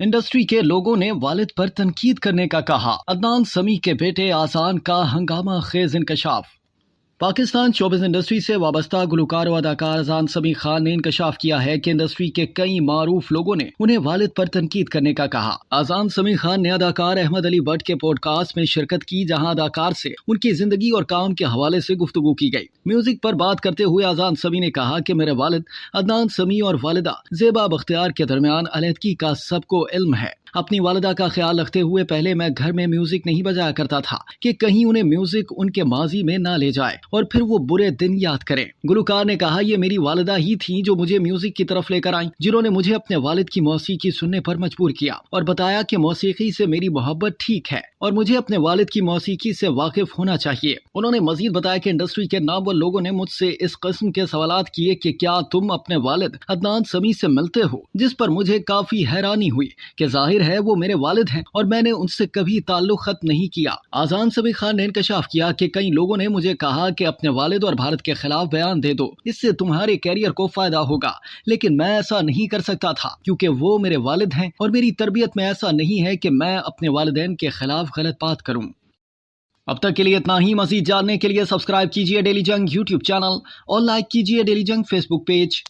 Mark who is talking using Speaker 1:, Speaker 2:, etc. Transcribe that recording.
Speaker 1: Industry के लोगों ने वालिद पर तनकीद करने का कहा। अदनान समी के बेटे आजान का हंगामा खेज इंकशाफ। पाकिस्तान शोबिज़ इंडस्ट्री से वाबस्ता गुलकार व अदाकार आजान समी खान ने इंकशाफ किया है कि इंडस्ट्री के कई मारूफ लोगों ने उन्हें वालिद पर तनकीद करने का कहा। आजान समी खान ने अदाकार अहमद अली भट्ट के पॉडकास्ट में शिरकत की, जहां अदाकार से उनकी जिंदगी और काम के हवाले से गुफ्तगू की गई। म्यूजिक पर बात करते हुए आजान समी ने कहा कि मेरे वालिद अदनान समी और वालिदा ज़ेबा बख्तियार के दरमियान अलहदगी का सबको इल्म है। अपनी वालिदा का ख्याल रखते हुए पहले मैं घर में म्यूजिक नहीं बजाया करता था कि कहीं उन्हें म्यूजिक उनके माजी में ना ले जाए और फिर वो बुरे दिन याद करें। गुलकार ने कहा, ये मेरी वालिदा ही थी जो मुझे म्यूजिक की तरफ लेकर आई, जिन्होंने मुझे अपने वालिद की मौसीकी सुनने पर मजबूर किया और बताया कि मौसीकी से मेरी मोहब्बत ठीक है और मुझे अपने वालिद की मौसीकी से वाकिफ होना चाहिए। उन्होंने मजीद बताया कि इंडस्ट्री के नामवर लोगों ने मुझसे इस किस्म के सवालात किए कि क्या तुम अपने वालिद अदनान समी से मिलते हो, जिस पर मुझे काफी हैरानी हुई कि जाहिर है वो मेरे वालिद हैं और मैंने उनसे कभी ताल्लुक खत्म नहीं किया। आजान समी खान ने इंकशाफ किया कि कई लोगों ने मुझे कहा कि अपने वालिद और भारत के खिलाफ बयान दे दो, इससे तुम्हारे कैरियर को फायदा होगा, लेकिन मैं ऐसा नहीं कर सकता था क्योंकि वो मेरे वालिद हैं और मेरी तरबियत में ऐसा नहीं है कि मैं अपने वालिदैन के खिलाफ गलत बात करूं। अब तक के लिए इतना ही। मजीद जानने के लिए सब्सक्राइब कीजिए डेली जंग यूट्यूब चैनल और लाइक कीजिए डेली जंग फेसबुक पेज।